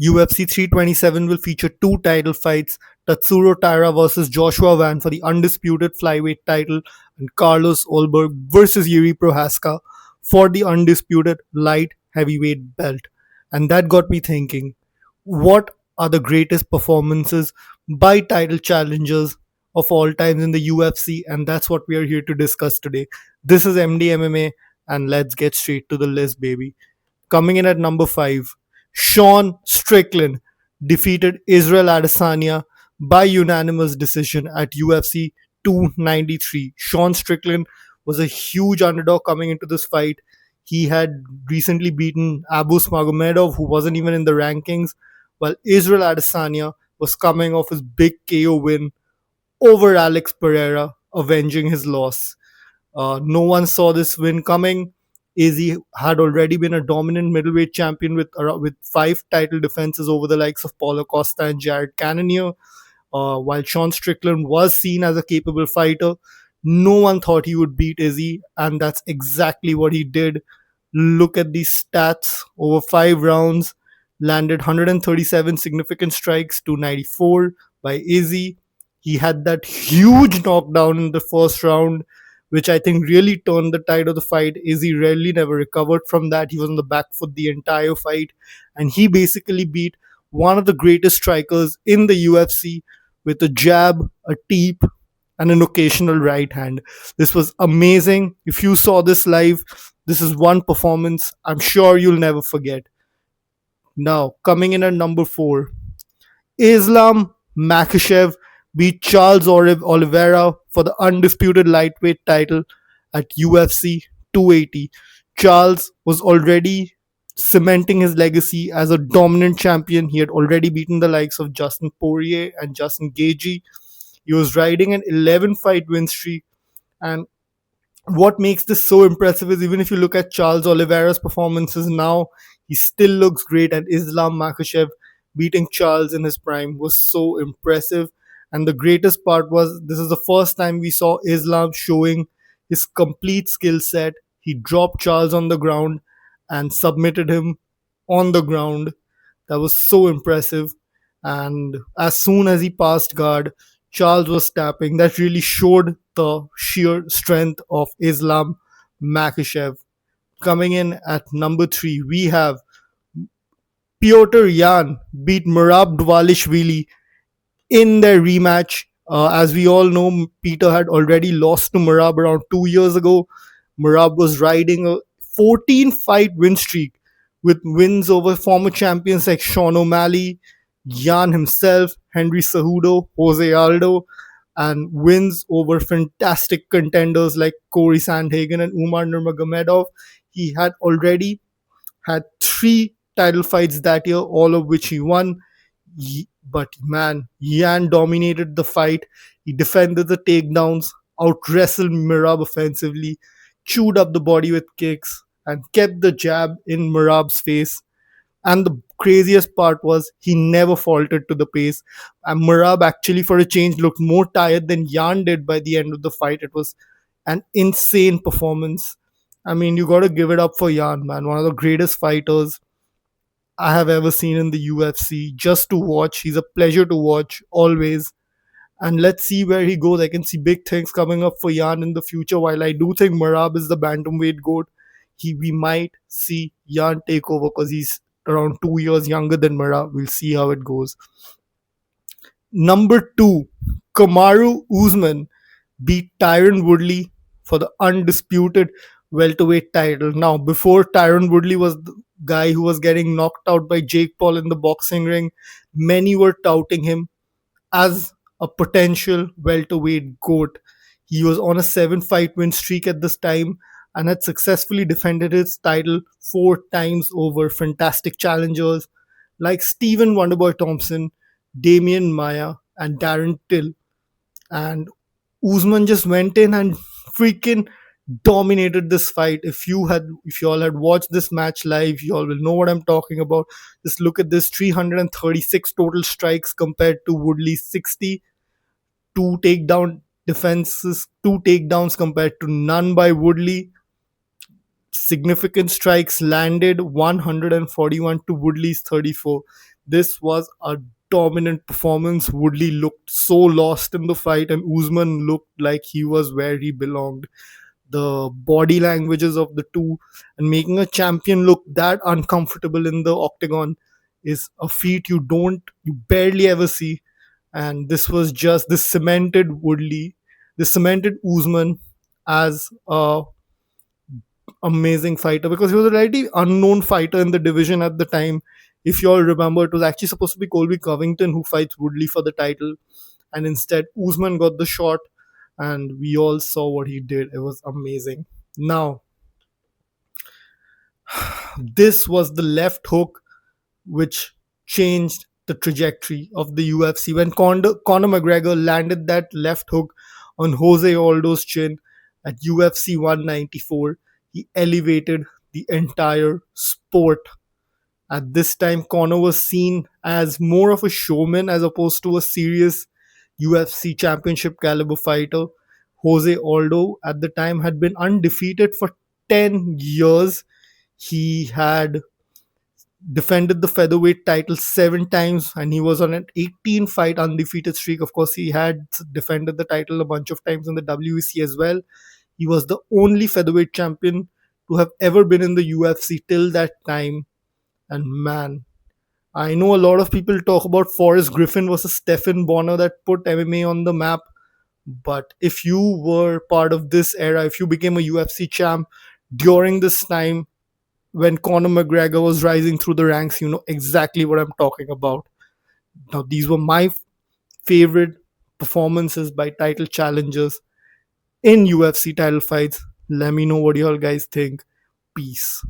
UFC 327 will feature two title fights: Tatsuro Taira versus Joshua Van for the undisputed flyweight title, and Carlos Olberg versus Yuri Prohaska for the undisputed light heavyweight belt. And that got me thinking, what are the greatest performances by title challengers of all times in the UFC? And that's what we are here to discuss today. This is MDMMA, and let's get straight to the list, baby. Coming in at number 5, Sean Strickland defeated Israel Adesanya by unanimous decision at UFC 293. Sean Strickland was a huge underdog coming into this fight. He had recently beaten Abus Magomedov, who wasn't even in the rankings, while Israel Adesanya was coming off his big KO win over Alex Pereira, avenging his loss. No one saw this win coming. AZ had already been a dominant middleweight champion with 5 title defenses over the likes of Paulo Costa and Jared Cannonier. While Sean Strickland was seen as a capable fighter, no one thought he would beat Izzy, and that's exactly what he did. Look at these stats: over 5 rounds, landed 137 significant strikes to 94 by Izzy. He had that huge knockdown in the first round, which I think really turned the tide of the fight. Izzy rarely never recovered from that. He was on the back foot the entire fight, and he basically beat one of the greatest strikers in the UFC with a jab, a teep, and an occasional right hand. This was amazing. If you saw this live, this is one performance I'm sure you'll never forget. Now, coming in at number 4, Islam Makhachev beat Charles Oliveira for the undisputed lightweight title at UFC 280. Charles was already cementing his legacy as a dominant champion. He had already beaten the likes of Justin Poirier and Justin Gaethje. He was riding an 11 fight win streak, and what makes this so impressive is even if you look at Charles Oliveira's performances now, he still looks great. And Islam Makhachev beating Charles in his prime was so impressive. And the greatest part was this is the first time we saw Islam showing his complete skill set. He dropped Charles on the ground and submitted him on the ground. That was so impressive. And as soon as he passed guard, Charles was tapping. That really showed the sheer strength of Islam Makhachev. Coming in at number 3, we have Piotr Yan beat Merab Dvalishvili in their rematch. As we all know, Peter had already lost to Merab around 2 years ago. Merab was riding a 14 fight win streak with wins over former champions like Sean O'Malley, Yan himself, Henry Cejudo, Jose Aldo, and wins over fantastic contenders like Corey Sandhagen and Umar Nurmagomedov. He had already had 3 title fights that year, all of which he won. But man, Yan dominated the fight. He defended the takedowns, out wrestled Mirab offensively, chewed up the body with kicks, and kept the jab in Mirab's face. And the craziest part was he never faltered to the pace. And Mirab actually, for a change, looked more tired than Yan did by the end of the fight. It was an insane performance. I mean, you got to give it up for Yan, man. One of the greatest fighters I have ever seen in the UFC. Just to watch, he's a pleasure to watch always. And let's see where he goes. I can see big things coming up for Yan in the future. While I do think Marab is the bantamweight goat, we might see Yan take over because he's around 2 years younger than Marab. We'll see how it goes. Number 2, Kamaru Usman beat Tyron Woodley for the undisputed welterweight title. Now, before Tyron Woodley was the guy who was getting knocked out by Jake Paul in the boxing ring, many were touting him as a potential welterweight goat. He was on a 7 fight win streak at this time and had successfully defended his title 4 times over fantastic challengers like Stephen Wonderboy Thompson, Damian Maya, and Darren Till. And Usman just went in and freaking dominated this fight. If you all had watched this match live, you all will know what I'm talking about. Just look at this: 336 total strikes compared to Woodley's 60, two takedown defenses, 2 takedowns compared to none by Woodley. significant strikes landed, 141 to Woodley's 34. This was a dominant performance. Woodley looked so lost in the fight, and Usman looked like he was where he belonged. The body languages of the two, and making a champion look that uncomfortable in the octagon is a feat you barely ever see. And this cemented Woodley, this cemented Usman as a amazing fighter, because he was a really unknown fighter in the division at the time. If you all remember, it was actually supposed to be Colby Covington who fights Woodley for the title, and instead Usman got the shot, and we all saw what he did. It was amazing. Now, this was the left hook which changed the trajectory of the UFC. When Conor McGregor landed that left hook on Jose Aldo's chin at UFC 194, he elevated the entire sport. At this time, Conor was seen as more of a showman as opposed to a serious UFC championship caliber fighter. Jose Aldo at the time had been undefeated for 10 years. He had defended the featherweight title 7 times, and he was on an 18 fight undefeated streak. Of course, he had defended the title a bunch of times in the WEC as well. He was the only featherweight champion to have ever been in the UFC till that time. And man, I know a lot of people talk about Forrest Griffin versus Stephen Bonner that put MMA on the map. But if you were part of this era, if you became a UFC champ during this time when Conor McGregor was rising through the ranks, you know exactly what I'm talking about. Now, these were my favorite performances by title challengers in UFC title fights. Let me know what you all guys think. Peace.